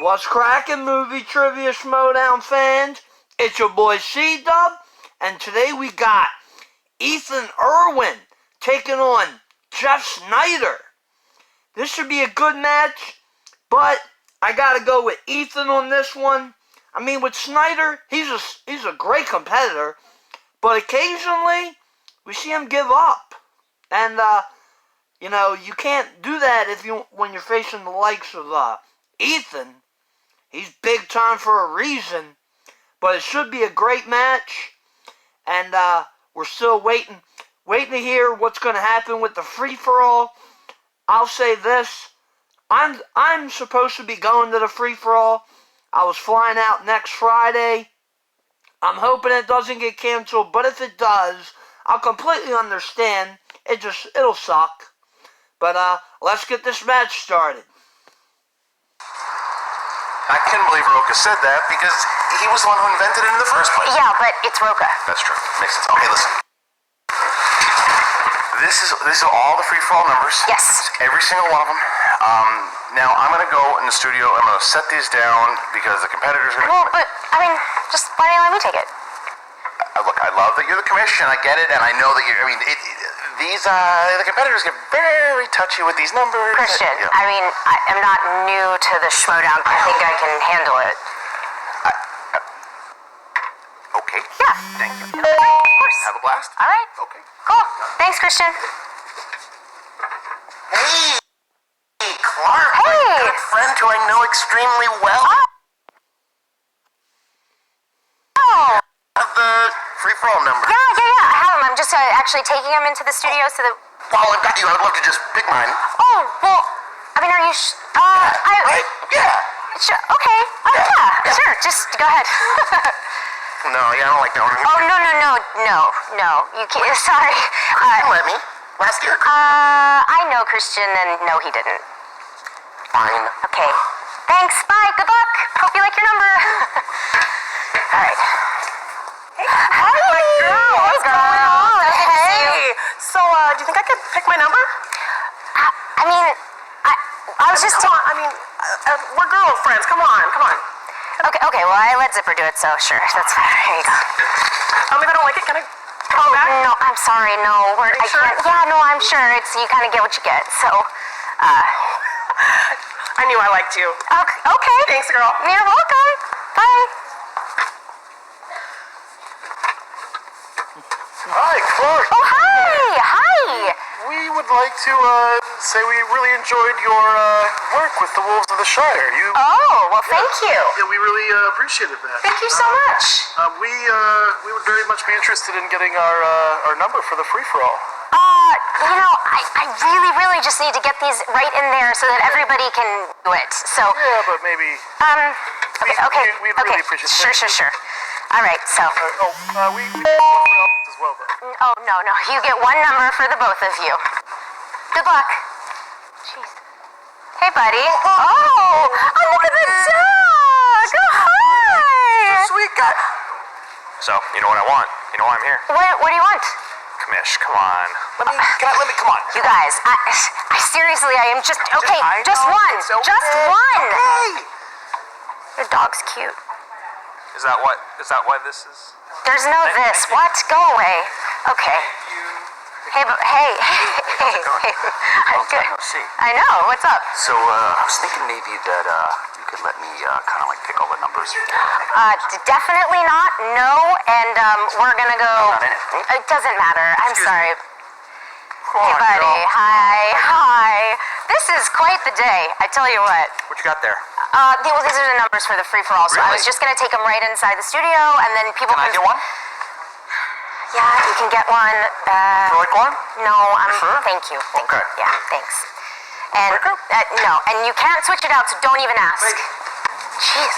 What's crackin', movie trivia Schmoedown fans? It's your boy C-Dub, and today we got Erwin taking on Jeff Sneider. This should be a good match, but I gotta go with Ethan on this one. I mean, with Sneider, he's a great competitor, but occasionally we see him give up, and you can't do that when you're facing the likes of Ethan. He's big time for a reason, but it should be a great match, and we're still waiting to hear what's going to happen with the free-for-all. I'll say this, I'm supposed to be going to the free-for-all. I was flying out next Friday. I'm hoping it doesn't get canceled, but if it does, I'll completely understand. It'll suck. But let's get this match started. I couldn't believe Roka said that because he was the one who invented it in the first place. Yeah, but it's Roka. That's true. Makes sense. Okay, listen. This is all the free-for-all numbers. Yes. Every single one of them. Now, I'm going to go in the studio. I'm going to set these down because the competitors are going to... Well, but, I mean, just why don't you let me take it? Look, I love that you're the commission. I get it, and I know that you're... I mean, the competitors get very touchy with these numbers. Christian, I mean, I'm not new to the Schmoedown. I think I can handle it. Okay. Yeah. Thank you. Of course. Have a blast. All right. Okay. Cool. Thanks, Christian. Hey, Clark. Hey. My good friend who I know extremely well. Oh. Have the free-for-all number. Yeah. I have him. I'm just actually taking him into the studio so that... While I've got you, I would love to just pick mine. Oh, well, I mean, are you... Right? Yeah. Sure, okay. Yeah. Sure. Just go ahead. No, I don't like that one. Oh, no. You can't. Sorry. You let me. Last year. I know Christian, and no, he didn't. Fine. Okay. Thanks. Bye. Good luck. Hope you like your number. All right. Hey, girl. What's going on? Hey. So, do you think I could pick my number? I mean, I was just... Come on. I mean, we're girlfriends. Come on. Okay, well, I let Zipper do it, so sure, that's fine. Here you go. If I don't like it, can I call back? No, I'm sorry, no. I sure? can't... Yeah, no, I'm sure. You kind of get what you get, so... I knew I liked you. Okay. Thanks, girl. You're welcome. Bye. Hi, Clark. Oh, hi. We would like to say we really enjoyed your work with the Wolves of the Shire. Oh, well, thank you. Yeah, we really appreciated that. Thank you so much. We would very much be interested in getting our number for the free-for-all. I really just need to get these right in there so that everybody can do it. So... Yeah, but maybe... Okay. We'd really appreciate it. Sure. All right, so... we as well, though. Oh, no. You get one number for the both of you. Good luck. Jeez. Hey, buddy. Oh, look at the dog. Oh, hi. Sweet guy. So, you know what I want. You know why I'm here. What do you want? Commish, come on. Let me, come on. You guys, I seriously, I am just... Okay, just one. Okay. Just one. Okay. Your dog's cute. Is that why this is? There's no this. What? Go away. Okay. Hey. I'm good. See. I know. What's up? So, I was thinking maybe that you could let me kind of like pick all the numbers. Definitely not. No. And we're gonna go. Not in it. It doesn't matter. I'm sorry. Come Hey, on, buddy. girl. Hi. This is quite the day. I tell you what. What you got there? These are the numbers for the free-for-all. So I was just gonna take them right inside the studio, and then people Can I get one? Yeah, you can get one. You like one? No, I'm... Sure? Thank you. Okay. Yeah, thanks. And, no, and you can't switch it out, so don't even ask. Wait. Jeez.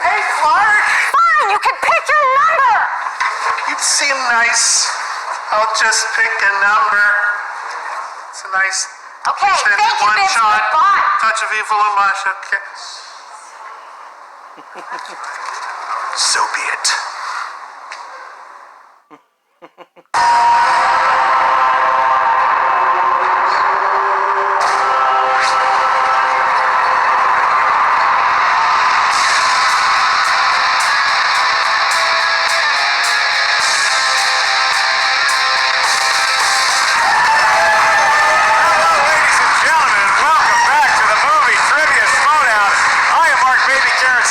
Hey, Clark! Fine, you can pick your number! You seem nice. I'll just pick a number. It's a nice... Okay, thank you, one Vince. shot. Goodbye. Touch of evil homage, okay. So be it.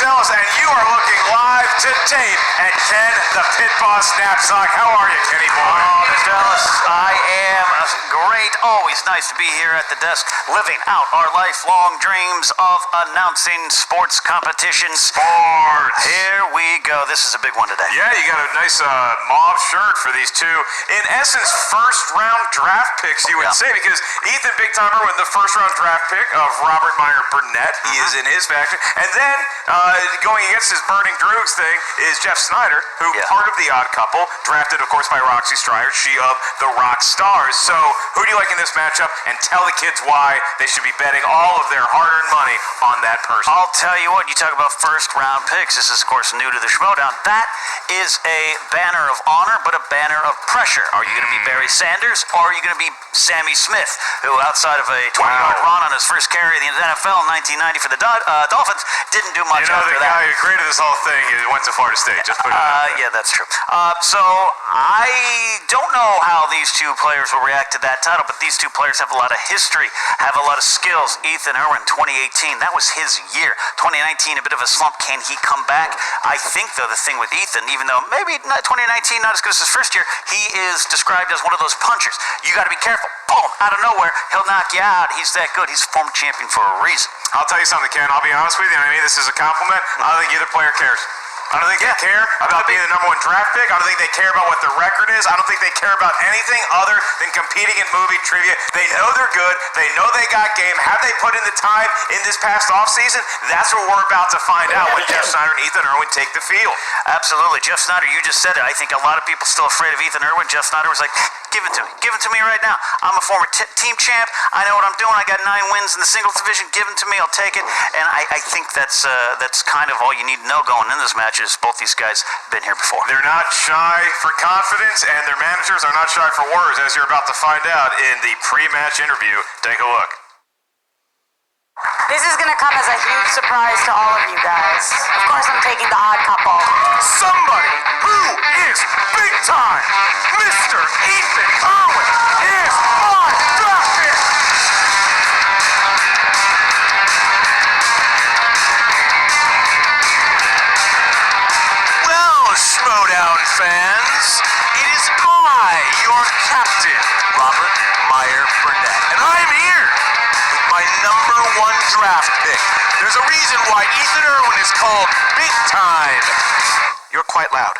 Ellis, and you are looking live to tape at Ken, the Pit Boss Knapsack. How are you, Kenny boy? Oh, Mr. Ellis, I am great. Always nice to be here at the desk, living out our lifelong dreams of announcing sports competitions. Sports. Here we go. This is a big one today. Yeah, you got a nice mauve shirt for these two. In essence, first-round draft picks, you would say, because Ethan Big Time Erwin, the first-round draft pick of Robert Meyer Burnett. He is in his faction. And then, going against his Burning Droogs thing, is Jeff Sneider, who part of the Odd Couple, drafted, of course, by Roxy Stryer, she of the Rock Stars. So, who do you like in this matchup? And tell the kids why they should be betting all of their hard-earned money on that person. I'll tell you what, you talk about first-round picks. This is, of course, new to the Schmoedown. That is a banner of honor, but a banner of pressure. Are you going to be Barry Sanders, or are you going to be Sammy Smith, who, outside of a 20-yard run on his first carry in the NFL in 1990 for the Dolphins, didn't do much after that. You know, the guy who created this whole thing went to Florida State. Just put it out there. Yeah, that's true. So I don't know how these two players will react to that title, but these two players have a lot of history, have a lot of skills. Ethan Erwin, 2018, that was his year. 2019, a bit of a slump. Can he come back? I think, though, the thing with Ethan, even though maybe 2019 not as good as his first year, he is described as one of those punchers. You got to be careful. Boom, out of nowhere, he'll knock you out. He's that good. He's a former champion for a reason. I'll tell you something, Ken. I'll be honest with you. I mean, this is a compliment. I don't think either player cares. I don't think they care about being the #1 draft pick. I don't think they care about what their record is. I don't think they care about anything other than competing in movie trivia. They know they're good. They know they got game. Have they put in the time in this past offseason? That's what we're about to find out when Jeff Sneider and Ethan Erwin take the field. Absolutely. Jeff Sneider, you just said it. I think a lot of people still afraid of Ethan Erwin. Jeff Sneider was like, give it to me. Give it to me right now. I'm a former team champ. I know what I'm doing. I got 9 wins in the singles division. Give it to me. I'll take it. And I think that's kind of all you need to know going in this match is both these guys been here before. They're not shy for confidence, and their managers are not shy for words, as you're about to find out in the pre-match interview. Take a look. This is gonna come as a huge surprise to all of you guys. Of course, I'm taking the Odd Couple. Somebody who is big time, Mr. Ethan Erwin is on draft pick. Well, Schmoedown fans, it is I, your captain, Robert Meyer Burnett, and I'm here with my #1 draft pick. There's a reason why Ethan Erwin is called Big Time. You're quite loud.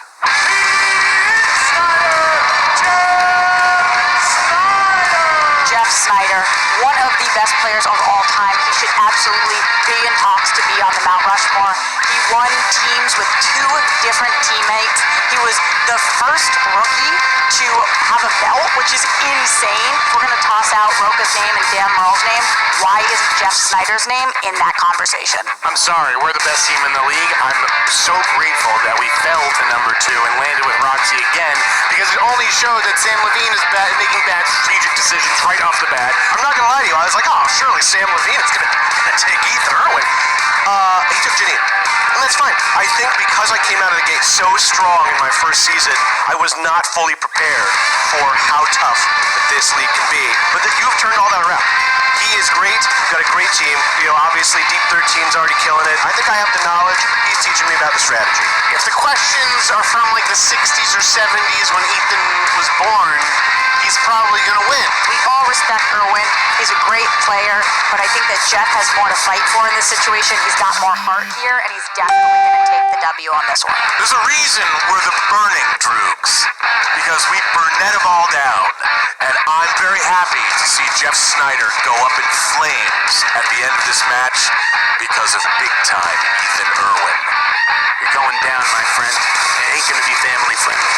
Jeff Sneider, one of the best players of all time. He should absolutely be in talks to be on the Mount Rushmore. He won teams with 2 different teammates. He was the first rookie to have a belt, which is insane. We're going to toss out Roka's name and Dan Merle's name. Why isn't Jeff Snyder's name in that conversation? I'm sorry, we're the best team in the league. I'm so grateful that we fell to #2 and landed with Roxy again, because it only showed that Sam Levine is making bad strategic decisions right off the bat. I'm not gonna lie to you, I was like, oh, surely Sam Levine is gonna take Ethan Erwin. He took Janine. And that's fine. I think because I came out of the gate so strong in my first season, I was not fully prepared for how tough this league can be. But you've turned all that around. He is great. You've got a great team. You know, obviously Deep 13's already killing it. I think I have the knowledge. He's teaching me about the strategy. If the questions are from like the 60s or 70s when Ethan was born, he's probably gonna win. We all respect Erwin. He's a great player, but I think that Jeff has more to fight for in this situation. He's got more heart here, and he's definitely going to take the W on this one. There's a reason we're the Burning Droogs, because we Burnett them all down. And I'm very happy to see Jeff Sneider go up in flames at the end of this match because of big-time Ethan Erwin. You're going down, my friend. It ain't gonna be family friendly.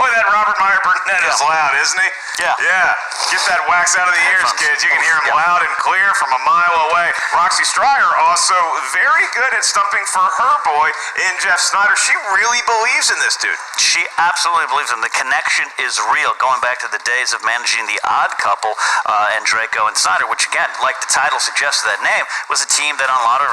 Boy, that Robert Meyer Burnett is loud, isn't he? Yeah. Yeah. Get that wax out of the ears, Headphones. kids. You can hear him Yeah. loud and clear from a mile away. Roxy Stryer also very good at stumping for her boy in Jeff Sneider. She really believes in this dude. She absolutely believes in the connection is real, going back to the days of managing the Odd Couple and Draco and Sneider, which again, like the title suggests, that name was a team that on a lot of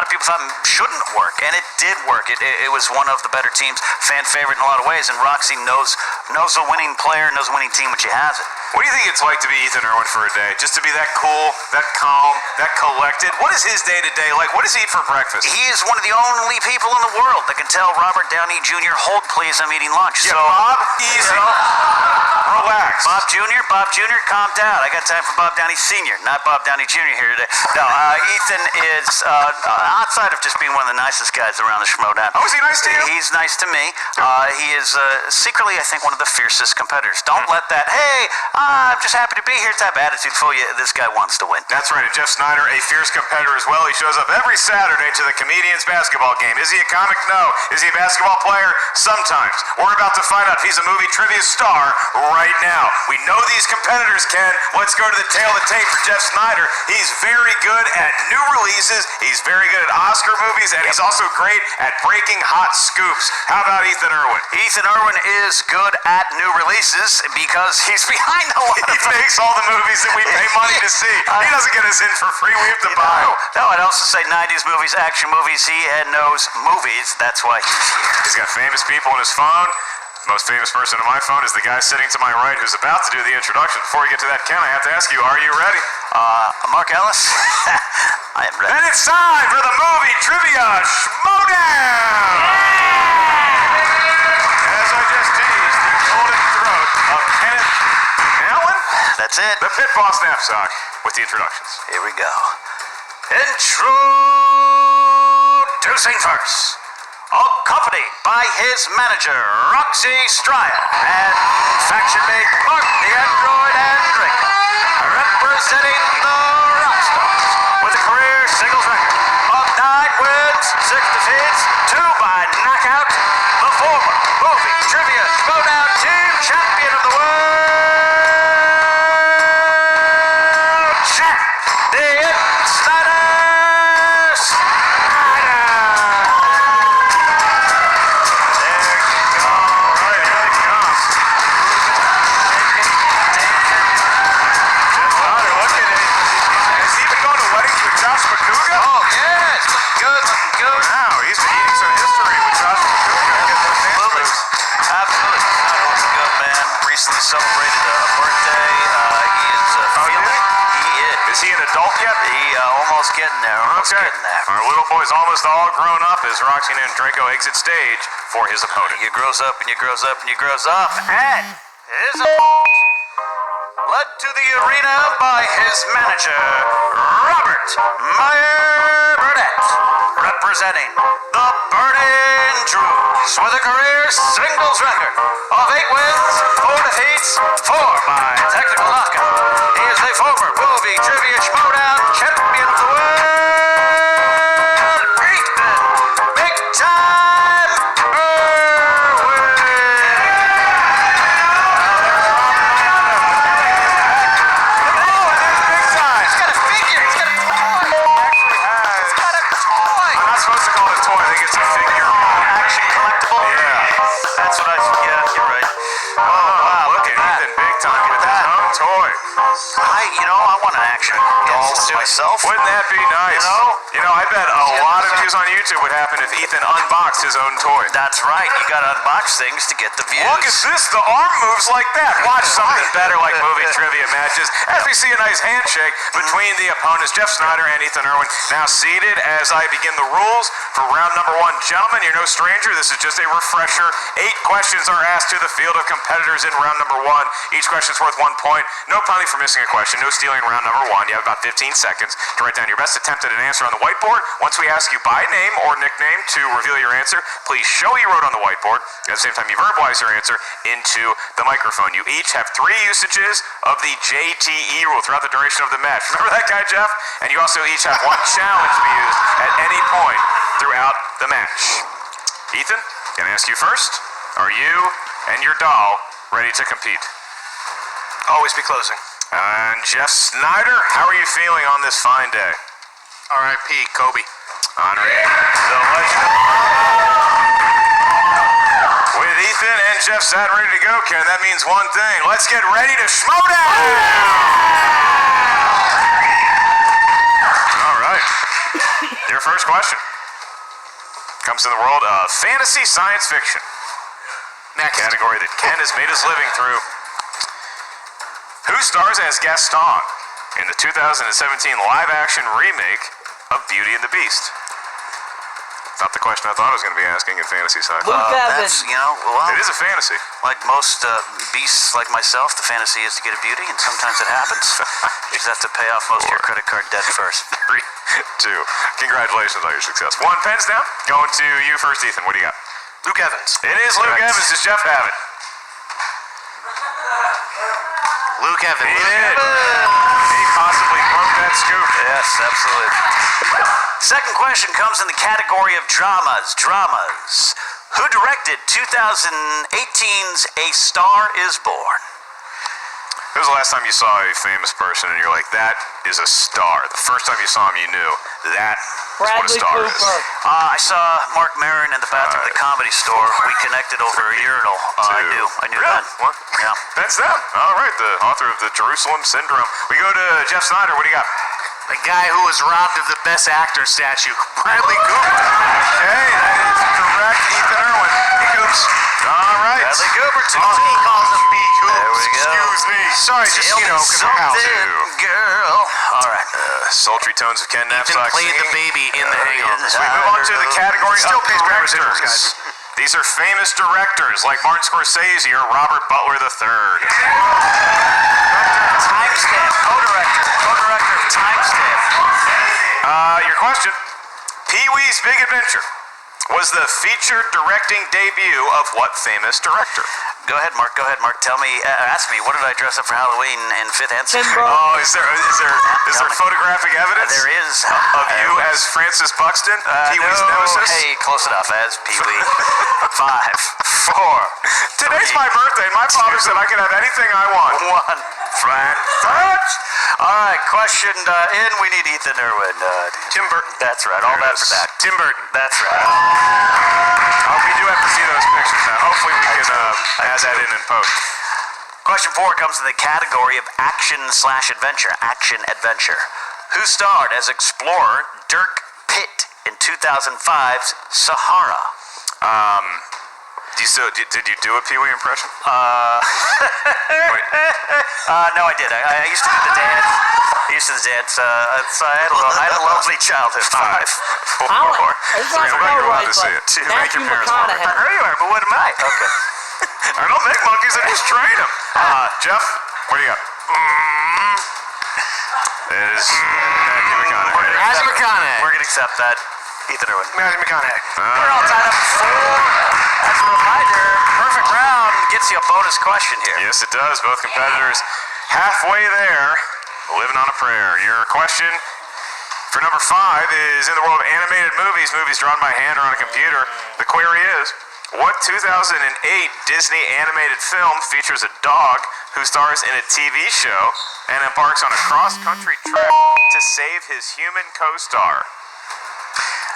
people thought shouldn't work, and it did work. It was one of the better teams, fan favorite in a lot of ways, and Roxy knows a winning player, knows a winning team when she has it. What do you think it's like to be Ethan Erwin for a day? Just to be that cool, that calm, that collected? What is his day-to-day like? What does he eat for breakfast? He is one of the only people in the world that can tell Robert Downey Jr., hold please, I'm eating lunch. Yeah, So, Bob, easy. Relax. Bob Jr., calm down. I got time for Bob Downey Sr., not Bob Downey Jr. here today. No, Ethan is, outside of just being one of the nicest guys around the Schmoedown. Oh, is he nice to you? He's nice to me. He is secretly, I think, one of the fiercest competitors. Don't let that, hey, I'm just happy to be here type attitude fool you. This guy wants to win. That's right. And Jeff Sneider, a fierce competitor as well. He shows up every Saturday to the Comedians basketball game. Is he a comic? No. Is he a basketball player? Sometimes. We're about to find out if he's a movie trivia star right now. We know these competitors, Ken. Let's go to the tail of the tape for Jeff Sneider. He's very good at new releases. He's very good at Oscar movies, and he's also great at breaking hot scoops. How about Ethan Erwin? Ethan Erwin is good at new releases because he's behind a lot He of them. makes all the movies that we pay money to see. He doesn't get us in for free. We have to buy. No, I'd also say 90s movies, action movies. He knows movies. That's why he's here. He's got famous people on his phone. The most famous person on my phone is the guy sitting to my right who's about to do the introduction. Before we get to that, Ken, I have to ask you, are you ready? Mark Ellis? I am ready. And it's time for the movie trivia Schmoedown! As I just teased, the golden throat of Kenneth Allen, That's it. the pit boss knapsack, with the introductions. Here we go. Introducing first, accompanied by his manager, Roxy Stryer, and faction mate Mark the Android and Draco, representing the Rockstars with a career singles record of 9 wins, 6 defeats, 2 by knockout, the former movie trivia Schmoedown team champion of the world, champ, the Sneider. Oh, yes. Looking good. Wow, he's been eating some history with Josh Absolutely. Absolutely. Sneider looking good, man. Recently celebrated a birthday. He is feeling it. He is. Is he an adult yet? He almost getting there. Almost Okay. getting there. Our little boy's almost all grown up as Roxy and Draco exit stage for his opponent. He grows up and he grows up and he grows up. And his opponent, led to the arena by his manager, Robert Meyer Burnett, representing the Burning Drews with a career singles record of 8 wins, 4 defeats, 4 by technical knockout. He is the former movie trivia Schmoedown champion of the world, Ethan Big Time Erwin. I'm not supposed to call it a toy. I think it's a figure. Action collectible? Yeah. That's what you're right. Oh, wow. Look at Ethan big time with his own toy. I want an action doll myself. Wouldn't that be nice? You know, I bet a lot of views on YouTube would happen if Ethan unboxed his own toy. That's right. You gotta unbox things to get the views. Look at this. The arm moves like that. Watch something better like movie trivia matches as we see a nice handshake between the opponents, Jeff Sneider and Ethan Erwin. Now seated as I begin the rules for round number 1. Gentlemen, you're no stranger. This is just a refresher. 8 questions are asked to the field of competitors in round number 1. Each question's worth 1 point. No penalty for missing a question. No stealing in round number 1. You have about 15 seconds to write down your best attempt at an answer on the whiteboard. Once we ask you by name or nickname to reveal your answer, please show what you wrote on the whiteboard. At the same time, you verbalize your answer into the microphone. You each have 3 usages of the JTE rule throughout the duration of the match. Remember that guy, Jeff? And you also each have 1 challenge to be used at any point throughout the match. Ethan, can I ask you first? Are you and your doll ready to compete? Always be closing. And Jeff Sneider, how are you feeling on this fine day? R.I.P. Kobe. Honoring the legend. With Ethan and Jeff Sneider ready to go, Ken, that means one thing. Let's get ready to Schmoedown! All right. Your first question comes in the world of fantasy science fiction. That category that Ken has made his living through. Who stars as Gaston in the 2017 live-action remake of Beauty and the Beast? It's not the question I thought I was going to be asking in fantasy sci-fi. Luke Evans. That's, well, It is a fantasy. like most beasts like myself, the fantasy is to get a beauty, and sometimes it happens. You just have to pay off most of your credit card debt first. 3, 2. Congratulations on your success. 1, pens down. Going to you first, Ethan. What do you got? Luke Evans. It is Luke Evans. Does Jeff have it? Luke Evans. He did. He possibly broke that scoop. Yes, absolutely. Second question comes in the category of dramas. Dramas. Who directed 2018's A Star Is Born? When was the last time you saw a famous person and you're like, that is a star? The first time you saw him, you knew that is what a Bradley star is. Cooper. I saw Mark Maron in the bathroom at the Comedy Store. We connected over a urinal. I knew Really? that. What? Yeah. Pens down. All right, the author of the Jerusalem Syndrome. We go to Jeff Sneider. What do you got? The guy who was robbed of the Best Actor statue, Bradley Cooper. Okay, that is correct. Ethan Erwin. He goops. All right. Bradley Cooper, too. He calls him B. Coops. There we go. Excuse me. Sorry, just, Tell me because we're house. something, girl. All right. Sultry tones of Ken Ethan Knapsack. played the baby in The Hangover. We move on to the category Still of pays better residuals, directors. guys. These are famous directors like Martin Scorsese or Robert Butler III. Timestamp. Co-director. Co-director of Timestamp. Your question. Pee-wee's Big Adventure was the featured directing debut of what famous director? Go ahead, Mark. Go ahead, Mark. Tell me, ask me, what did I dress up for Halloween in 5th and 6th Tim grade? Burton. Oh, is there photographic evidence? There is. Of you as Francis Buxton, Pee-wee's no. nemesis? Hey, close enough, as Pee-wee. 5, 4. Today's my birthday, and my father said I could have anything I want. 1. Frank first. All right, question in. We need Ethan Erwin. Tim Burton. That's right. All There that it for is. that. Tim Burton. That's right. We do have to see those pictures now. Hopefully we can add that in post. Question 4 comes in the category of action/adventure. Action-adventure. Who starred as explorer Dirk Pitt in 2005's Sahara? Did you do a Pee-wee impression? Wait. No, I did. I used to do the dance. So I had a lovely childhood. 5, 4, It's not 3. so You're allowed right, to see but it. To make Matthew your parents wonder. McConaughey. I know you are, but what am I? Okay. I don't make monkeys, I just train them. Jeff, what do you got? It is Matthew McConaughey. Matthew McConaughey. We're going to accept that. Ethan Erwin. Matthew McConaughey. We're all tied up at 4. As a reminder, perfect round gets you a bonus question here. Yes, it does. Both competitors halfway there, living on a prayer. Your question for number 5 is in the world of animated movies, movies drawn by hand or on a computer. The query is, what 2008 Disney animated film features a dog who stars in a TV show and embarks on a cross-country trip to save his human co-star?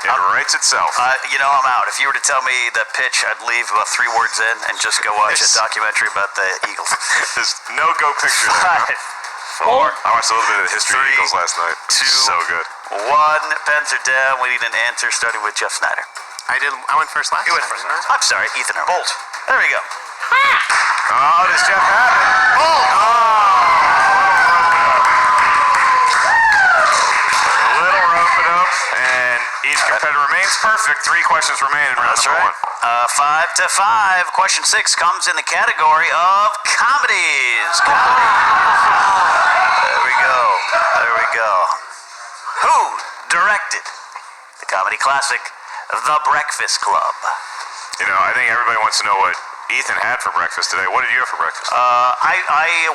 It writes itself. I'm out. If you were to tell me the pitch, I'd leave about 3 words in and just go watch a documentary about the Eagles. There's no go picture there. 5, 4, I watched a little bit of the history of 3, Eagles last night. 2, So good. 1. Pens are down. We need an answer starting with Jeff Sneider. I went first last You time. went first. I'm sorry, Ethan Erwin. Bolt. There we go. Oh, does Jeff have it? Bolt. Little rope it up, and each competitor remains perfect. 3 questions remain in round That's number right. 1. 5 to 5. Question 6 comes in the category of comedies. There we go. There we go. Who directed the comedy classic The Breakfast Club? I think everybody wants to know what Ethan had for breakfast today. What did you have for breakfast? I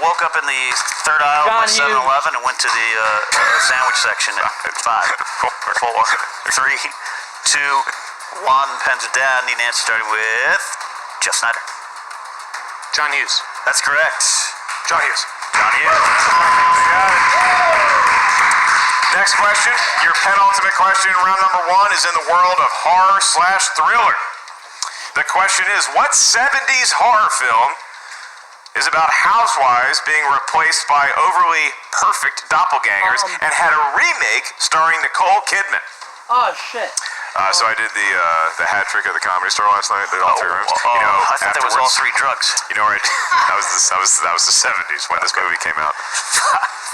woke up in the 3rd aisle John by 7-Eleven and went to the sandwich section at 5, 4, 3, 2, 1. Pens are down. Need an answer starting with Jeff Sneider. John Hughes. That's correct. John Hughes. on you. Got it. Next question, your penultimate question, round number 1, is in the world of horror/thriller. The question is, what 70s horror film is about housewives being replaced by overly perfect doppelgangers and had a remake starring Nicole Kidman? Oh, shit. So I did the hat trick at the Comedy Store last night. Did all 3 rooms. You know, I thought that was all 3 drugs. You know, right? that was the 70s when this movie came out.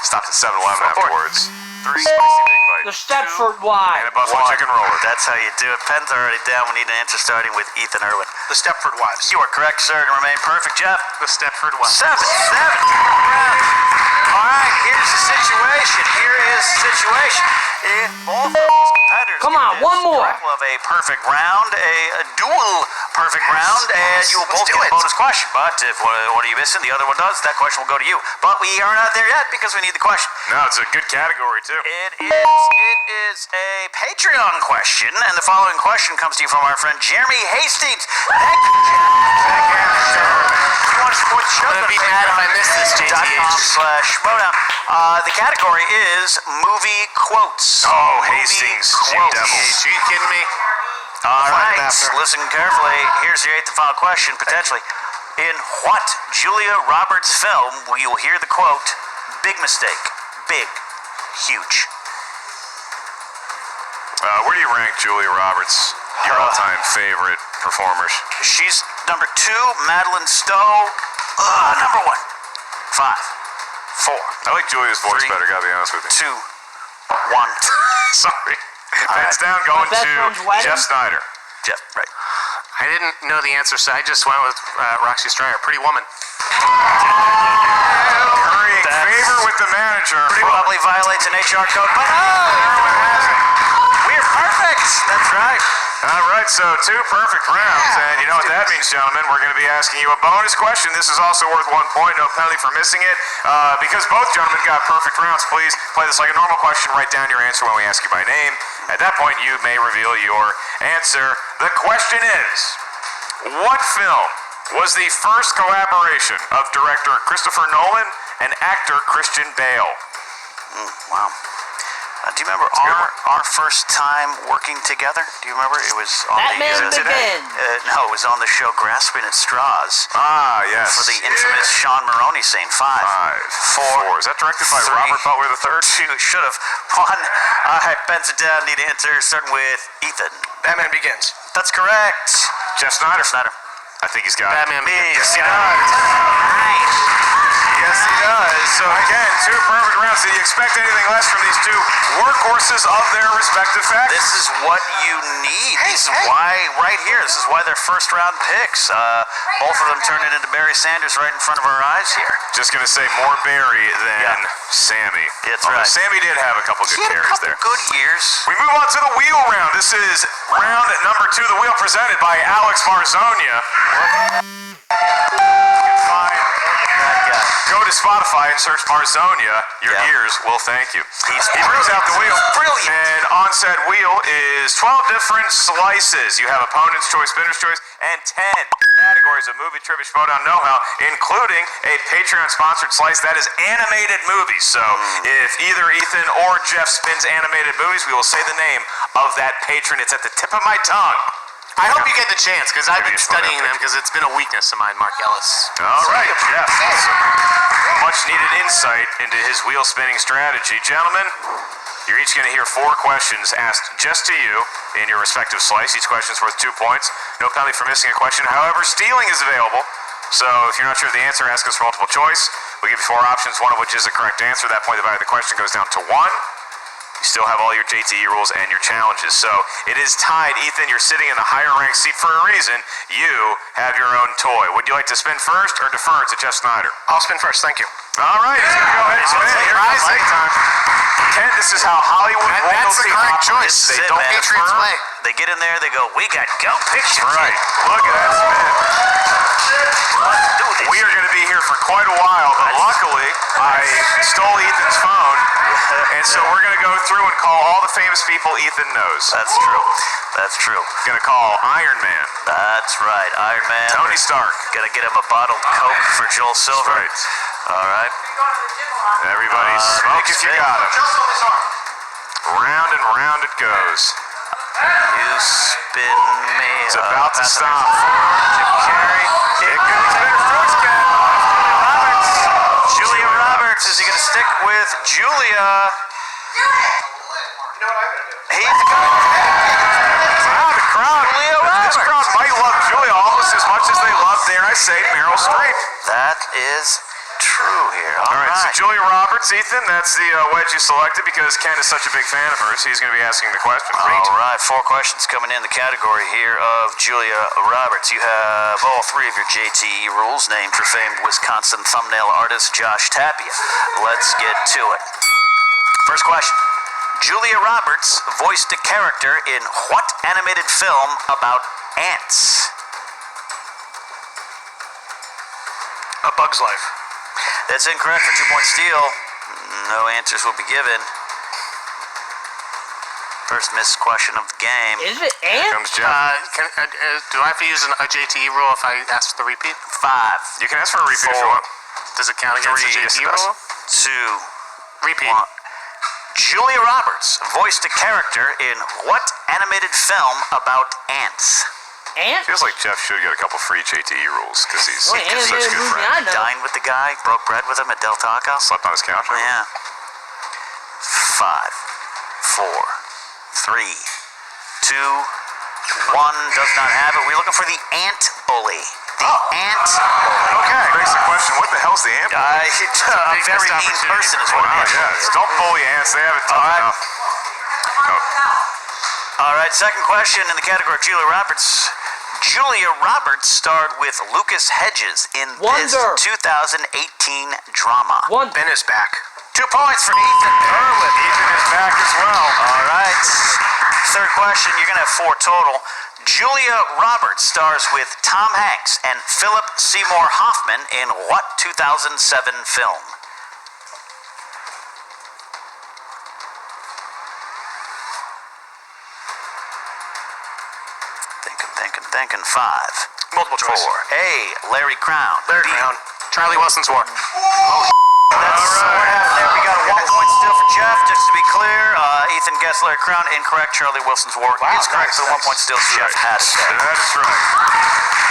Stopped at 7-Eleven afterwards. 3 spicy big bites. The Stepford And Wives. a Buffalo chicken roller. That's how you do it. Pens are already down. We need an answer starting with Ethan Erwin. The Stepford Wives. You are correct, sir, and remain perfect, Jeff. The Stepford Wives. 7. All right, here's the situation. If both of these competitors Come on, one more. of a perfect round, a dual perfect round, and you will both get a bonus question. But if one are you missing, the other one does, that question will go to you. But we are not there yet because we need the question. No, it's a good category, too. It is a Patreon question, and the following question comes to you from our friend Jeremy Hastings. Thank you, Jeremy. You want to support the show? I'm gonna be mad if I miss this, JTH.com/Schmoedown. The category is movie quotes. Oh, Hastings, you quotes. devils. Are you kidding me? All right, after. listen carefully. Here's your 8th and final question, potentially. In what Julia Roberts film will you hear the quote, "Big mistake, big, huge"? Where do you rank Julia Roberts, your all-time favorite performers? She's number 2, Madeline Stowe, number 1. 5, 4, I like Julia's voice 3, better, gotta be honest with you. 2, 1. Sorry. Pens down, going best friend's to wedding? Jeff Sneider. Jeff, right. I didn't know the answer, so I just went with Roxy Stryer, Pretty Woman. Currying That's- favor with the manager. Probably violates an HR code, but we're perfect. That's right. All right, so 2 perfect rounds, and you know what that means, gentlemen. We're going to be asking you a bonus question. This is also worth 1 point, no penalty for missing it. Because both gentlemen got perfect rounds, please play this like a normal question. Write down your answer when we ask you by name. At that point, you may reveal your answer. The question is, what film was the first collaboration of director Christopher Nolan and actor Christian Bale? Wow. Do you remember our first time working together? Do you remember? It was on Batman the Begins. no, it was on the show Grasping at Straws Ah, yes. for the infamous Sean Maroney scene. 5, 4. Is that directed by 3, Robert Butler III? 2. Should have. 1. All right, pens it down. Need answers. Starting with Ethan. Batman Begins. That's correct. Jeff Sneider. Snyder. I think he's got it. Batman Begins. Yes, he does. Yes, he does. So again, 2 perfect rounds. Do you expect anything less from these 2 workhorses of their respective factions? This is what you need. This is why, right here, this is why they're first round picks. Both of them turned it into Barry Sanders right in front of our eyes here. Just gonna say more Barry than Sammy. That's Although right. Sammy did have a couple good He had a carries couple there. good years. We move on to the wheel round. This is round number 2, the wheel presented by Alex Marzonia. Go to Spotify and search Marzonia. Your ears will thank you. He brings out the wheel. Brilliant. And on said wheel is 12 different slices. You have opponent's choice, winner's choice, and 10 categories of movie trivia Schmoedown know-how, including a Patreon-sponsored slice that is animated movies. So if either Ethan or Jeff spins animated movies, we will say the name of that patron. It's at the tip of my tongue. I hope you get the chance, because I've Maybe been it's one studying of them, because it's been a weakness of mine, Mark Ellis. All right, Jeff. Much needed insight into his wheel spinning strategy. Gentlemen, you're each going to hear 4 questions asked just to you in your respective slice. Each question is worth 2 points. No penalty for missing a question. However, stealing is available. So if you're not sure of the answer, ask us for multiple choice. We give you 4 options, one of which is the correct answer. At that point, the value of the question goes down to 1. You still have all your JTE rules and your challenges. So it is tied. Ethan, you're sitting in the higher ranked seat for a reason. You have your own toy. Would you like to spin first or defer to Jeff Sneider? I'll spin first, thank you. All right, he's going to go ahead and spin. Here comes time. Ken, this is how Hollywood That's the royalty correct operates. choice. They That's it, don't man. Patriots defer. way. They get in there, they go, we got go pictures. Right. Look at that spin. Let's do this. We are going to be here for quite a while, but luckily I stole Ethan's phone, and so we're going to go through and call all the famous people Ethan knows. That's true. That's true. Going to call Iron Man, That's right. Iron Man. Tony Stark. Gonna get him a bottled Coke for Joel Silver. Right. All right. Everybody smoke if you got it. Round and round it goes. You spin me. It's about to stop. Jim Carrey. It goes Spinner's Choice again. Julia Roberts. Is he going to stick with Julia? He's going Wow, the crowd. Julia This crowd might love Julia almost as much as they love, dare I say, Meryl Streep. That is true here. All right, so Julia Roberts, Ethan, that's the wedge you selected because Ken is such a big fan of hers. He's going to be asking the question. All right, 4 questions coming in the category here of Julia Roberts. You have all 3 of your JTE rules named for famed Wisconsin thumbnail artist Josh Tapia. Let's get to it. First question. Julia Roberts voiced a character in what animated film about ants? A Bug's Life. That's incorrect for 2-point steal. No answers will be given. First missed question of the game. Is it Here ant? comes Jeff. Do I have to use a JTE rule if I ask the repeat? 5, You can ask for a repeat if you want. Does it count against the 3, yes, JTE it does. rule? 2, Repeat. 1. Julia Roberts voiced a character in what animated film about ants? Ant? Feels like Jeff should get a couple free JTE rules because he's Well, such a animated good movie friend. I know. Dined with the guy, broke bread with him at Del Taco. Slept on his couch. Yeah. 5, 4, 3, 2, 1. Does not have it. We're looking for the ant bully. The ant bully. Okay. Begs the question, what the hell's the ant? A very missed mean opportunity. person is what Wow, it is. yes. Don't bully ants. They have it tough All right. enough. All right, second question in the category of Julia Roberts. Julia Roberts starred with Lucas Hedges in this Wonder. 2018 drama. One. Ben is back. 2 points for Ethan Erwin. Ethan is back as well. All right. Third question, you're going to have 4 total. Julia Roberts stars with Tom Hanks and Philip Seymour Hoffman in what 2007 film? Thinking. 5, Multiple 4. choice. A. Larry Crown. Larry B. Crown. Charlie Wilson's War. That's what happened there. We got a 1-point steal for Jeff. Just to be clear, Ethan guessed Larry Crown. Incorrect. Charlie Wilson's War is correct. So 1-point steal. Jeff had it there. That's right.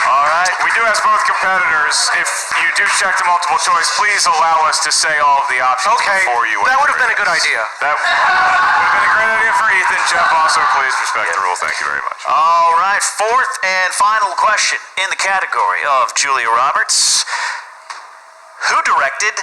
All right. We do ask both competitors, if you do check the multiple choice, please allow us to say all of the options before you. That would have been a good idea. That would have been a great idea for Ethan. Jeff, also please respect the rule. Thank you very much. All right. Fourth and final question in the category of Julia Roberts. Who directed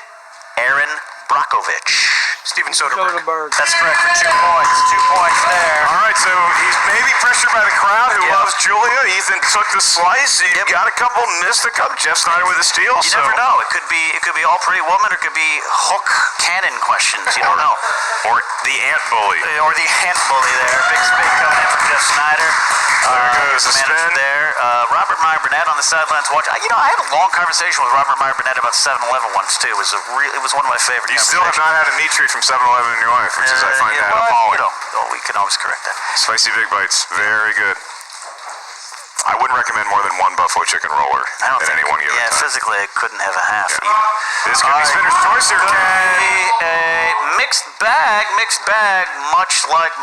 Aaron Brockovich? Steven Soderbergh. Soderbergh. That's correct for 2 points. 2 points there. All right, so he's maybe pressured by the crowd who Yep. loves Julia. Ethan took the slice. You Yep. got a couple, missed a couple. Jeff Sneider with a steal. You never know. It could be all pretty woman, or it could be hook cannon questions. You don't know. Or the ant bully. Or the ant bully there. Big spin coming in from Jeff Snyder. There goes the Manager spin. there. Robert Meyer Burnett on the sidelines watching. I had a long conversation with Robert Meyer Burnett about 7-Eleven once too. It was one of my favorite. You still have not had a meat treat from 7-Eleven in your life, which is, I find that appalling. We can always correct that. Spicy Big Bites, very good. I wouldn't recommend more than 1 buffalo chicken roller I don't at think, any one given yeah, time. physically I couldn't have a half Yeah. either. This could be Spinner's Choice here, Could Ken. be a mixed bag, much like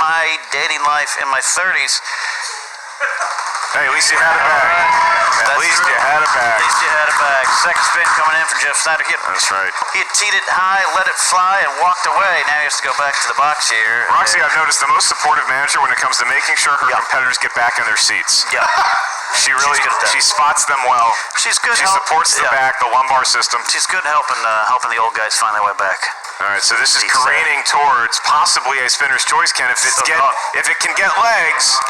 my dating life in my 30s. Hey, at least you had a bag. At least you had a bag. At least you had a bag. Second spin coming in from Jeff Snyder. That's right. He had teed it high, let it fly, and walked away. Now he has to go back to the box here. Roxy, I've noticed the most supportive manager when it comes to making sure her competitors get back in their seats. Yeah. She really, She's good at that. she spots them well. She's good. She supports the back, the lumbar system. She's good helping the old guys find their way back. All right, so this is She's, careening towards possibly a Spinner's Choice, Ken. If it can get legs.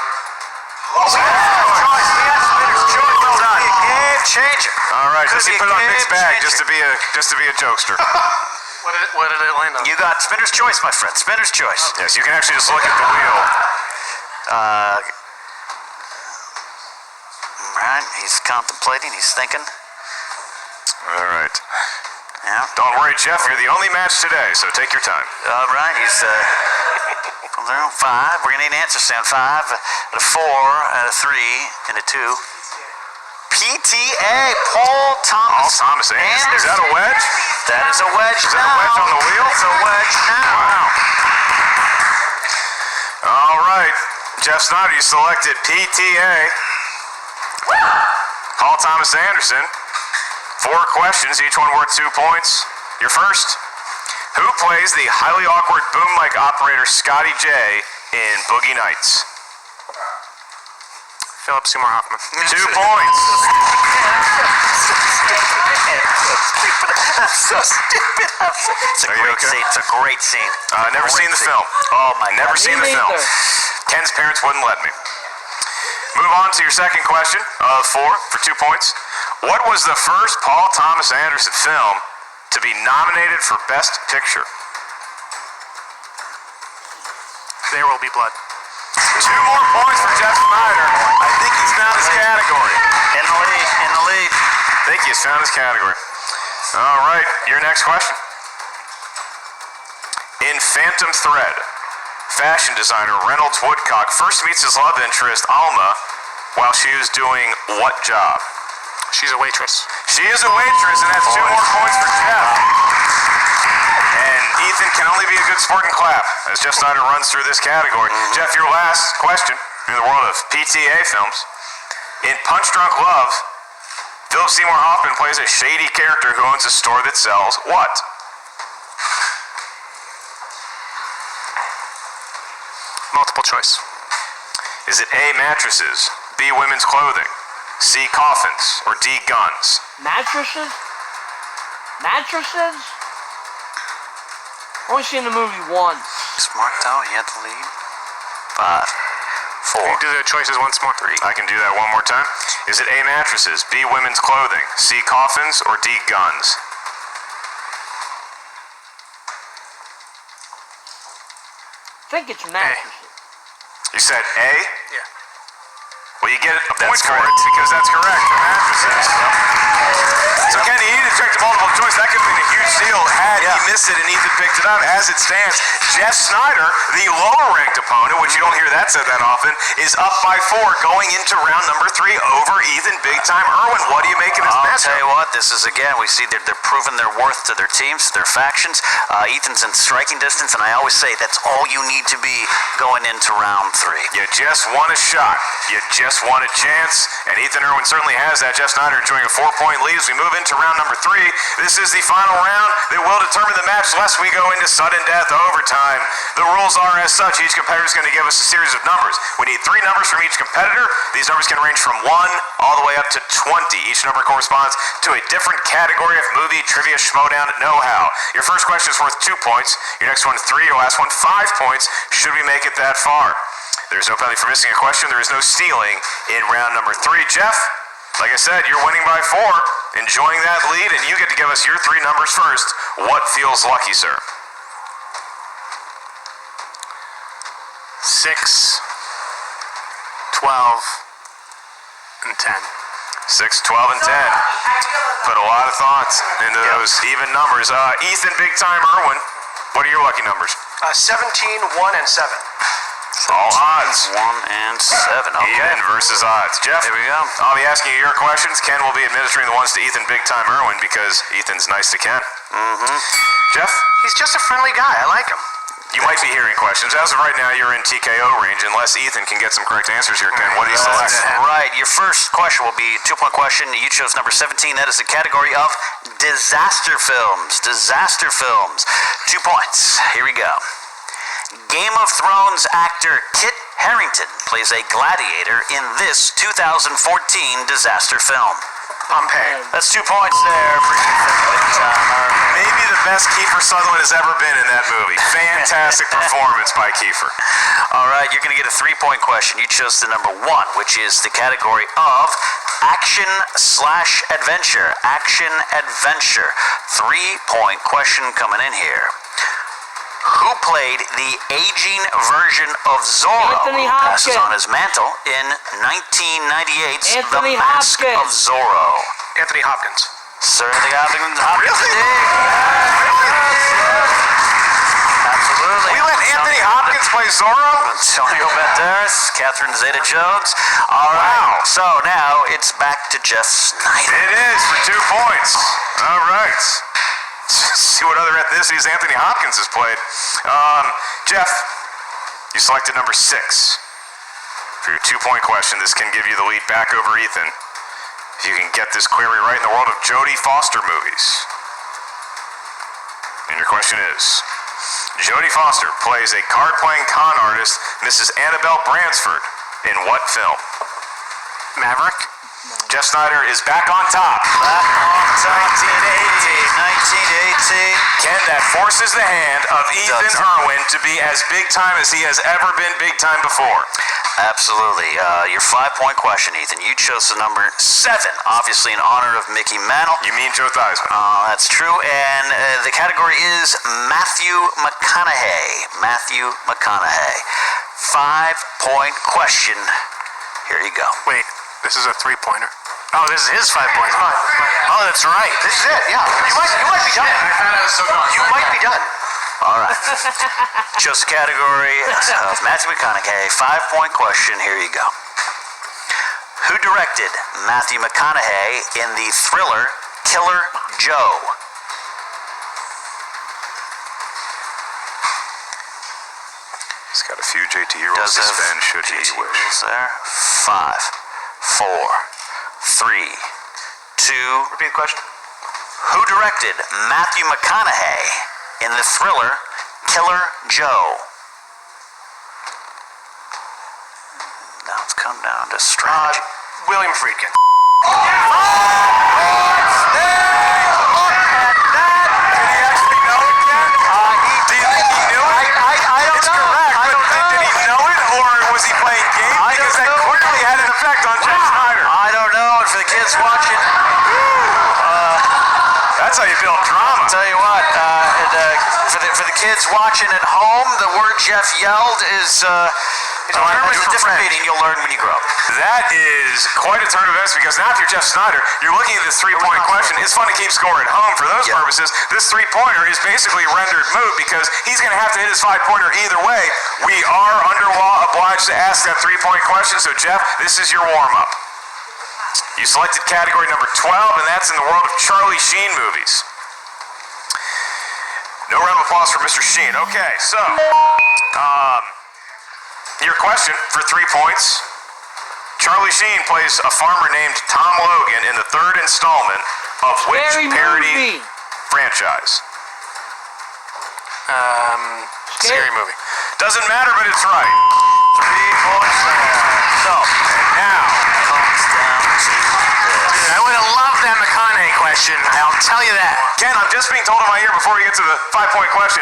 We got Spinner's Choice. Well done. Be a game changer. All right, Could just be he a put it on game Big's bag changer. just to be a jokester. What did it land on? You got Spinner's Choice, my friend. Spinner's Choice. Yes, you can actually just look at the wheel. Right, he's contemplating. He's thinking. All right. Yeah. Don't worry, Jeff. You're the only match today, so take your time. All right, he's 5. We're gonna need an answer sound. 5, a 4, a 3, and a 2. PTA, Paul Thomas. Anderson. Is that a wedge? That is a wedge. Is that a wedge on the wheel? It's a wedge now. Wow. All right. Jeff Sneider, you selected PTA. Paul Thomas Anderson. 4 questions, each one worth 2 points. Your first. Who plays the highly awkward boom mic operator Scotty J in Boogie Nights? Philip Seymour Hoffman. 2 points. I'm so stupid. It's a Are you great okay? scene. It's a great scene. Never seen the film. Oh my Never God. seen Me the film. neither. Ken's parents wouldn't let me. Move on to your second question of 4 for 2 points. What was the first Paul Thomas Anderson film to be nominated for Best Picture? There Will Be Blood. 2 more points for Jeff Sneider. I think he's found his category. In the lead. In the lead. I think he's found his category. All right, your next question. In Phantom Thread, fashion designer Reynolds Woodcock first meets his love interest, Alma, while she is doing what job? She's a waitress. She is a waitress, and that's 2 more points for Jeff. And Ethan can only be a good sport and clap as Jeff Sneider runs through this category. Jeff, your last question in the world of PTA films. In Punch Drunk Love, Philip Seymour Hoffman plays a shady character who owns a store that sells what? Multiple choice. Is it A, mattresses, B, women's clothing, C, coffins, or D, guns? Mattresses? Mattresses? Only seen the movie once. Smart though. He had the lead. 5, 4. Can you do the choices once more? 3. I can do that one more time. Is it A, mattresses, B, women's clothing, C, coffins, or D, guns? I think it's mattresses. You said A? Yeah. Well, you get a point for it because that's correct for mattresses. So, Kenny, he didn't check the multiple choice. That could have been a huge deal had he missed it and Ethan picked it up. As it stands, Jeff Sneider, the lower-ranked opponent, which you don't hear that said that often, is up by 4 going into round number 3 over Ethan Big Time Erwin. What do you make of this I'll matchup? tell you what, this is again, we see they're proving their worth to their teams, to their factions. Ethan's in striking distance, and I always say that's all you need to be going into round 3. You just want a shot. You just want a chance. And Ethan Erwin certainly has that. Jeff Sneider enjoying a 4-point lead as we move into round number 3. This is the final round that will determine the match lest we go into sudden death overtime. The rules are as such. Each competitor is going to give us a series of numbers. We need 3 numbers from each competitor. These numbers can range from 1 all the way up to 20. Each number corresponds to a different category of movie, trivia, Schmoedown, know-how. Your first question is worth 2 points. Your next one 3. Your last one 5 points should we make it that far. There's no penalty for missing a question. There is no stealing in round number 3. Jeff, like I said, you're winning by 4. Enjoying that lead, and you get to give us your 3 numbers first. What feels lucky, sir? 6, 12, and 10. 6, 12, and 10. Put a lot of thoughts into those even numbers. Ethan Big Time Erwin, what are your lucky numbers? 17, 1, and 7. All odds. 1 and 7. Okay. Even versus odds. Jeff, There we go. I'll be asking you your questions. Ken will be administering the ones to Ethan Big Time Erwin because Ethan's nice to Ken. Jeff, He's just a friendly guy. I like him. you might be hearing questions. As of right now, you're in TKO range unless Ethan can get some correct answers here, Ken. What do you select? Right. Your first question will be a 2-point question. You chose number 17. That is the category of disaster films. Disaster films. 2 points. Here we go. Game of Thrones actor Kit Harington plays a gladiator in this 2014 disaster film. Pompeii. That's 2 points there for Ethan Big Time Erwin. Maybe the best Kiefer Sutherland has ever been in that movie. Fantastic performance by Kiefer. All right, you're going to get a 3-point question. You chose the number 1, which is the category of action/adventure. Action-adventure. 3-point question coming in here. Who played the aging version of Zorro, Anthony who passes Hopkins. on his mantle in 1998's Anthony The Mask Hopkins. of Zorro? Anthony Hopkins. Sir, the Hopkins. Really? Absolutely Absolutely. We let Anthony Hopkins play Zorro? Antonio Banderas, Catherine Zeta-Jones. All right. So now it's back to Jeff Sneider. It is for 2 points. All right. See what other ethnicities Anthony Hopkins has played. Jeff, you selected number 6 for your 2-point question. This can give you the lead back over Ethan. If you can get this query right in the world of Jodie Foster movies. And your question is, Jodie Foster plays a card-playing con artist, Mrs. Annabelle Bransford, in what film? Maverick. Jeff Sneider is back on top. Back on top. 1918. Ken, that forces the hand of Ethan Erwin to be as big time as he has ever been big time before. Absolutely. Your 5-point question, Ethan. You chose the number 7, obviously in honor of Mickey Mantle. You mean Joe Theismann? That's true. And the category is Matthew McConaughey. Matthew McConaughey. 5-point question. Here you go. Wait, this is a 3-pointer. Oh, this is his 5 points. Oh, that's right. This is it. Yeah. You might be done. I thought I was so gone. You might be done. All right. Chose the category of Matthew McConaughey. 5-point question. Here you go. Who directed Matthew McConaughey in the thriller Killer Joe? He's got a few JT rolls to spend should he wish. There. 5, 4, 3, 2. Repeat the question. Who directed Matthew McConaughey in the thriller Killer Joe? Now it's come down to strategy. William Friedkin. Watching. That's how you build drama. Tell you what, for the kids watching at home, the word Jeff yelled is a different meaning you'll learn when you grow up. That is quite a turn of events because now if you're Jeff Sneider, you're looking at this 3-point question. It's fun to keep score at home for those purposes. This 3-pointer is basically rendered moot because he's going to have to hit his 5-pointer either way. We are under law obliged to ask that 3-point question. So Jeff, this is your warm-up. You selected category number 12, and that's in the world of Charlie Sheen movies. No round of applause for Mr. Sheen. Okay, so, your question for 3 points. Charlie Sheen plays a farmer named Tom Logan in the 3rd installment of which parody franchise? Scary movie. Doesn't matter, but it's right. 3 points there. So, and now Comes down to this. I would have loved that McConaughey question. I'll tell you that. Ken, I'm just being told in my ear before we get to the 5-point question,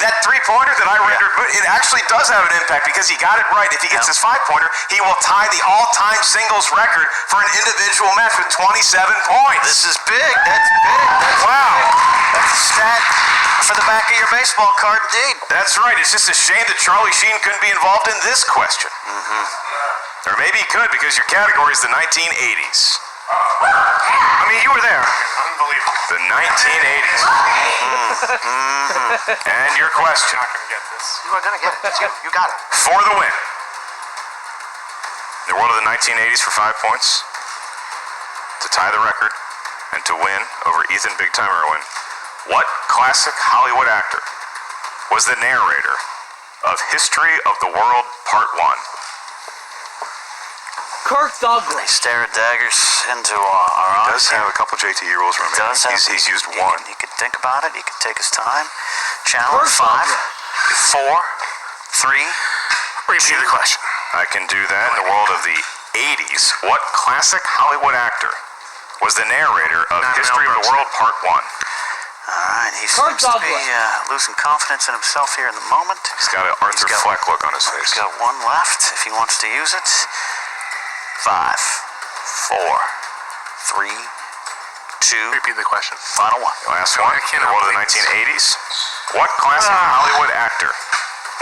that 3-pointer that I rendered, it actually does have an impact because he got it right. If he gets his 5-pointer, he will tie the all-time singles record for an individual match with 27 points. This is big. That's big. Wow. That's a stat for the back of your baseball card, indeed. That's right. It's just a shame that Charlie Sheen couldn't be involved in this question. Or maybe he could because your category is the 1980s. I mean, you were there. Unbelievable. The 1980s. And your question. You're not going to get this. You are going to get it. It's you. You got it. For the win. In the world of the 1980s for 5 points. To tie the record and to win over Ethan Big Time Erwin. What classic Hollywood actor was the narrator of History of the World Part 1? Kirk They Douglas. stare daggers into our eyes. Does have a couple JTE rules remaining. Does have. He's used he one. He could think about it. He could take his time. Channel Kirk 5, Douglas. 4, 3. Repeat the question. I can do that in the world of the 80s. What classic Hollywood actor was the narrator of History of the World Part 1? All right, he Kirk seems to be Douglas. losing confidence in himself here in the moment. He's got an Arthur Fleck look on his face. He's got one left if he wants to use it. 5, 4, 3, 2. Repeat the question. Final one. Last one. In the world of the 1980s. What classic Hollywood actor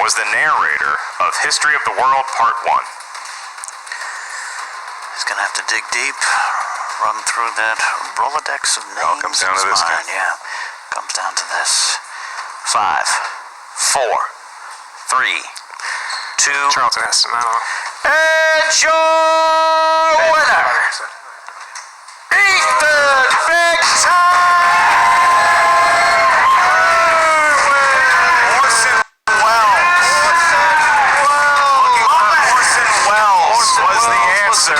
was the narrator of History of the World Part 1? He's gonna have to dig deep, run through that Rolodex of names. all comes down in to his this, mind. guy. Yeah, comes down to this. 5, 4, 3, 2, Charlton has some, I don't know. and your winner, Ethan Big Orson Welles was the answer.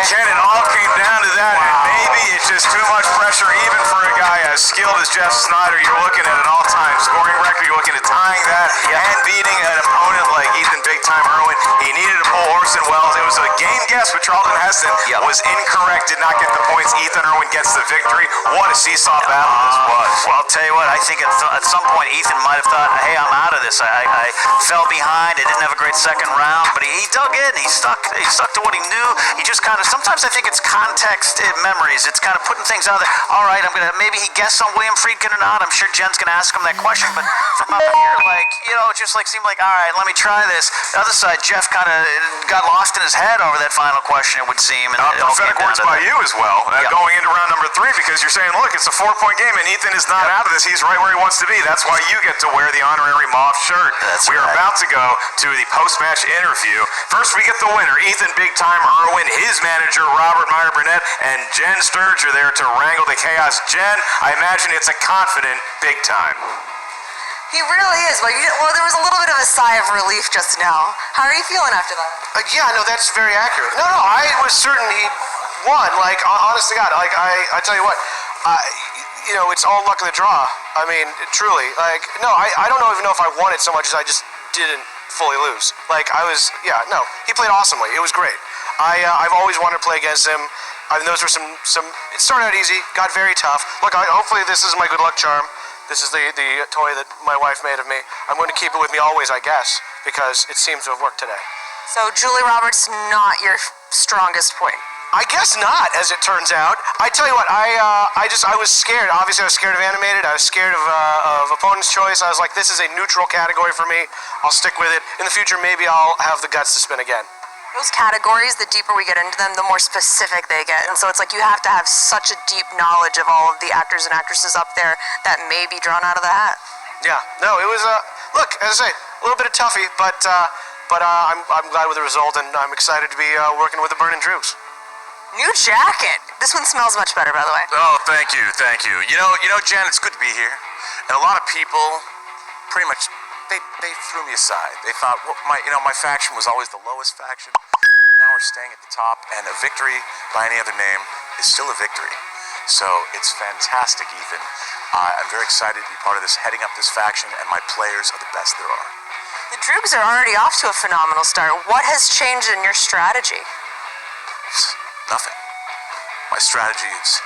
Ken, it all came down to that, and maybe it's just too much pressure even for a guy as skilled as Jeff Sneider. You're looking at an all-time scoring record. You're looking at tying that and beating an opponent like Ethan Big Time Erwin. He needed to pull Orson Welles. It was a game guess with Charlton Heston. Was incorrect, did not get the points. Ethan Erwin gets the victory. What a seesaw battle this was. Well, I'll tell you what, I think at some point Ethan might have thought, hey, I'm out of this. I fell behind. I didn't have a great second round, but he dug in. He stuck to what he knew. He just kind of, sometimes I think it's context memories. It's kind of putting things out there. All right, maybe he guessed on William Friedkin or not. I'm sure Jen's going to ask him that question, but from up here, it just seemed like, all right, let me try this. The other side, Jeff kind of got lost in his head over that final question, it would seem. And Pathetic words by you as well, going into round number 3, because you're saying, look, it's a 4-point game, and Ethan is not out of this. He's right where he wants to be. That's why you get to wear the honorary mauve shirt. We are about to go to the post-match interview. First, we get the winner, Ethan Big Time Erwin, his manager, Robert Meyer Burnett, and Jen Sturge are there to wrangle the chaos. Jen, I imagine it's a confident Big Time. He really is. Well, there was a little bit of a sigh of relief just now. How are you feeling after that? Yeah, no, that's very accurate. No, I was certain he won. Honest to God, I tell you what, it's all luck of the draw. I mean, truly. I don't even know if I won it so much as I just didn't fully lose. He played awesomely. It was great. I've always wanted to play against him. Those were some. It started out easy, got very tough. Look, hopefully this is my good luck charm. This is the toy that my wife made of me. I'm going to keep it with me always, I guess, because it seems to have worked today. So Julie Roberts not your strongest point. I guess not, as it turns out. I tell you what, I was scared. Obviously, I was scared of animated. I was scared of opponent's choice. I was like, this is a neutral category for me. I'll stick with it. In the future, maybe I'll have the guts to spin again. Those categories, the deeper we get into them, the more specific they get. And so it's like you have to have such a deep knowledge of all of the actors and actresses up there that may be drawn out of the hat. Yeah, no, it was, look, as I say, a little bit of toughie, but I'm glad with the result, and I'm excited to be working with the Burning Droogs. New jacket. This one smells much better, by the way. Oh, thank you. You know, Jen, it's good to be here. And a lot of people pretty much they threw me aside. They thought my faction was always the lowest faction. Now we're staying at the top, and a victory by any other name is still a victory. So it's fantastic, Ethan. I'm very excited to be part of this, heading up this faction, and my players are the best there are. The Droogs are already off to a phenomenal start. What has changed in your strategy? Nothing. My strategy has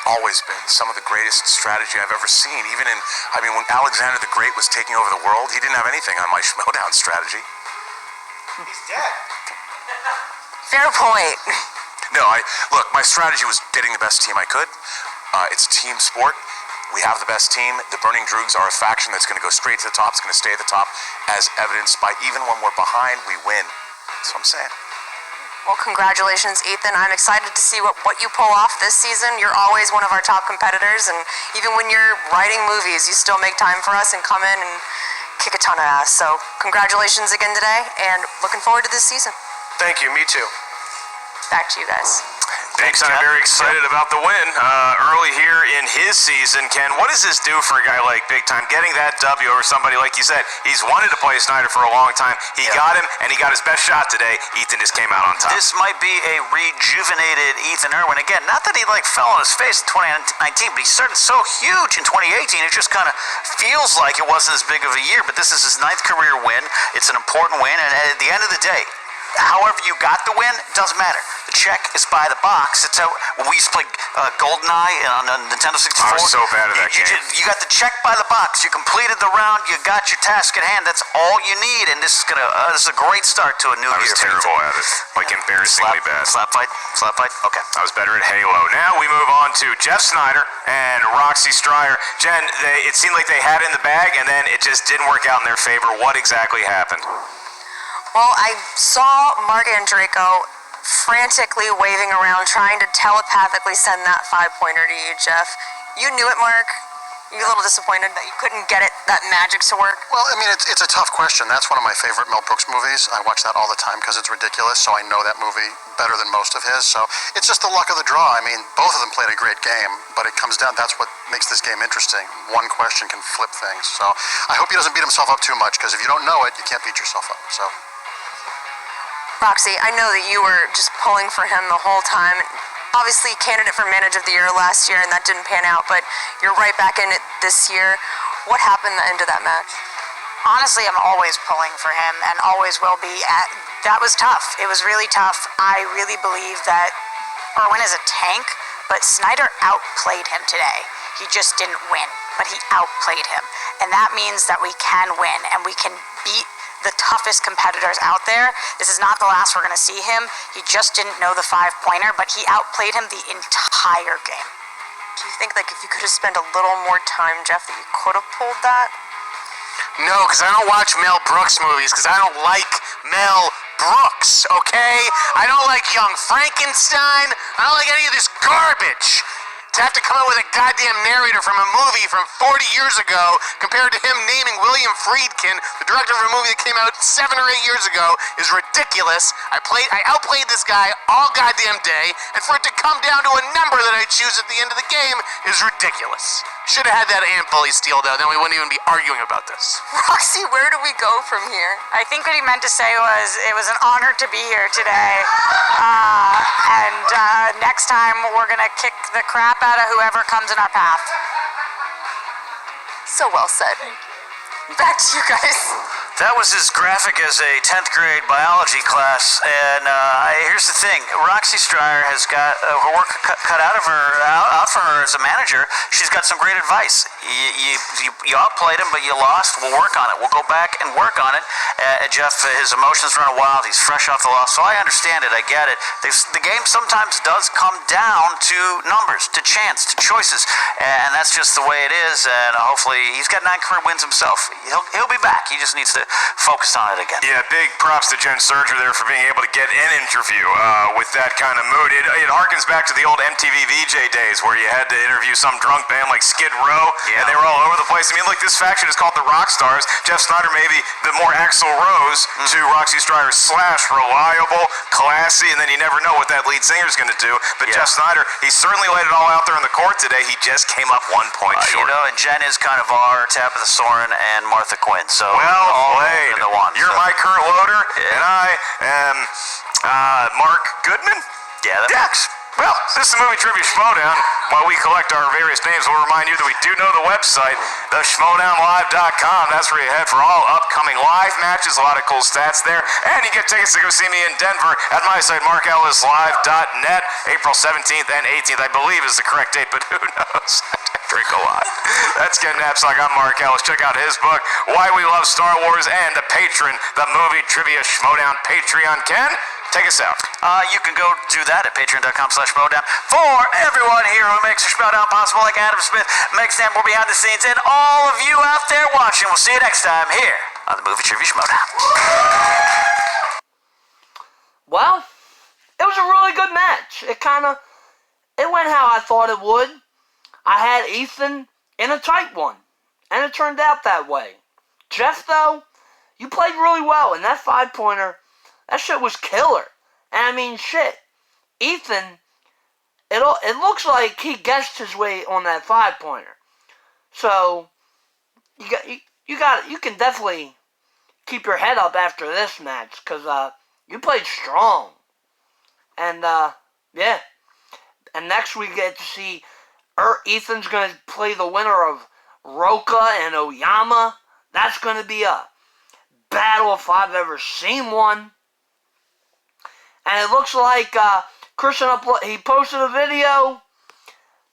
always been some of the greatest strategy I've ever seen. When Alexander the Great was taking over the world, he didn't have anything on my Schmoedown strategy. He's dead. Fair point. No, look, my strategy was getting the best team I could. It's a team sport. We have the best team. The Burning Droogs are a faction that's going to go straight to the top. It's going to stay at the top, as evidenced by even when we're behind, we win. That's what I'm saying. Well, congratulations, Ethan. I'm excited to see what you pull off this season. You're always one of our top competitors, and even when you're writing movies, you still make time for us and come in and kick a ton of ass. So congratulations again today, and looking forward to this season. Thank you, me too. Back to you guys. Big Time very excited about the win early here in his season. Ken, what does this do for a guy like Big Time? Getting that W over somebody, like you said, he's wanted to play Sneider for a long time. He got him, and he got his best shot today. Ethan just came out on top. This might be a rejuvenated Ethan Erwin. Again, not that he fell on his face in 2019, but he started so huge in 2018. It just kind of feels like it wasn't as big of a year, but this is his 9th career win. It's an important win, and at the end of the day, however you got the win, doesn't matter. The check is by the box. It's how when we used to play GoldenEye on Nintendo 64. I was so bad at that game. You got the check by the box. You completed the round. You got your task at hand. That's all you need. And this is a great start to a new year. I was terrible at it, embarrassingly bad. Slap fight. Okay. I was better at Halo. Now we move on to Jeff Sneider and Roxy Stryer. Jen, it seemed like they had it in the bag, and then it just didn't work out in their favor. What exactly happened? Well, I saw Mark Andreyko frantically waving around, trying to telepathically send that 5-pointer to you, Jeff. You knew it, Mark. You a little disappointed that you couldn't get that magic to work? Well, I mean, it's a tough question. That's one of my favorite Mel Brooks movies. I watch that all the time because it's ridiculous, so I know that movie better than most of his. So it's just the luck of the draw. I mean, both of them played a great game, but it comes down, that's what makes this game interesting. One question can flip things. So I hope he doesn't beat himself up too much, because if you don't know it, you can't beat yourself up. So. Roxy, I know that you were just pulling for him the whole time. Obviously, candidate for Manager of the Year last year, and that didn't pan out, but you're right back in it this year. What happened at the end of that match? Honestly, I'm always pulling for him and always will be. That was tough. It was really tough. I really believe that Erwin is a tank, but Sneider outplayed him today. He just didn't win, but he outplayed him. And that means that we can win and we can beat the toughest competitors out there. This is not the last we're going to see him. He just didn't know the 5-pointer, but he outplayed him the entire game. Do you think, like, if you could have spent a little more time, Jeff, that you could have pulled that? No, because I don't watch Mel Brooks movies, because I don't like Mel Brooks, okay? I don't like Young Frankenstein. I don't like any of this garbage. To have to come up with a goddamn narrator from a movie from 40 years ago compared to him naming William Friedkin, the director of a movie that came out 7 or 8 years ago, is ridiculous. I outplayed this guy all goddamn day, and for it to come down to a number that I choose at the end of the game is ridiculous. Should have had that ant bully steal, though, then we wouldn't even be arguing about this. Roxy, where do we go from here? I think what he meant to say was, it was an honor to be here today. And next time we're going to kick the crap out of whoever comes in our path. So well said. Back to you guys. That was as graphic as a 10th grade biology class, and here's the thing: Roxy Stryer has got her work cut out for her as a manager. She's got some great advice. You outplayed him, but you lost. We'll work on it. We'll go back and work on it. Jeff, his emotions run wild. He's fresh off the loss, so I understand it. I get it. The game sometimes does come down to numbers, to chance, to choices, and that's just the way it is. And hopefully, he's got 9 career wins himself. He'll be back. He just needs to focus on it again. Yeah, big props to Jen Serger there for being able to get an interview with that kind of mood. It harkens back to the old MTV VJ days where you had to interview some drunk band like Skid Row, and they were all over the place. I mean, look, this faction is called the Rock Stars. Jeff Sneider maybe the more Axl Rose to Roxy Stryer / reliable, classy, and then you never know what that lead singer is going to do. But Jeff Sneider, he certainly laid it all out there on the court today. He just came up 1 point short. You know, and Jen is kind of our Tabitha Soren and Martha Quinn. So well played. You're my Kurt Loder, and I am Mark Goodman. Yeah, Dex. Well, this is the Movie Trivia Schmoedown. While we collect our various names, we'll remind you that we do know the website, theschmoedownlive.com. That's where you head for all upcoming live matches. A lot of cool stats there. And you get tickets to go see me in Denver at my site, markellislive.net. April 17th and 18th, I believe, is the correct date, but who knows? I drink a lot. That's Ken Knapsack. I'm Mark Ellis. Check out his book, Why We Love Star Wars, and the patron, the Movie Trivia Schmoedown Patreon. Ken, take us out. You can go do that at patreon.com/Schmoedown. For everyone here who makes the Schmoedown possible, like Adam Smith, Meg Stample behind the scenes, and all of you out there watching, we'll see you next time here on the Movie Trivia Schmoedown. Well, it was a really good match. It went how I thought it would. I had Ethan in a tight one, and it turned out that way. Jeff, though, you played really well, and that 5-pointer, that shit was killer. And I mean, shit, Ethan, it looks like he guessed his way on that 5-pointer. So you can definitely keep your head up after this match, because you played strong. And yeah, and next we get to see Ethan's going to play the winner of Roka and Oyama. That's going to be a battle if I've ever seen one. And it looks like Christian he posted a video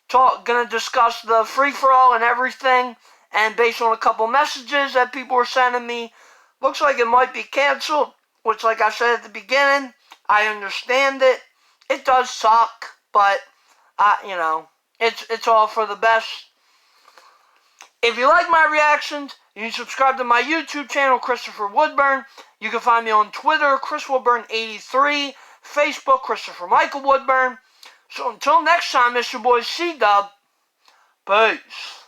going to discuss the free-for-all and everything. And based on a couple messages that people were sending me, looks like it might be canceled. Which, like I said at the beginning, I understand it. It does suck, but you know, it's all for the best. If you like my reactions, you can subscribe to my YouTube channel, Christopher Woodburn. You can find me on Twitter, Chris Woodburn83, Facebook, Christopher Michael Woodburn. So until next time, it's your boy C-Dub. Peace.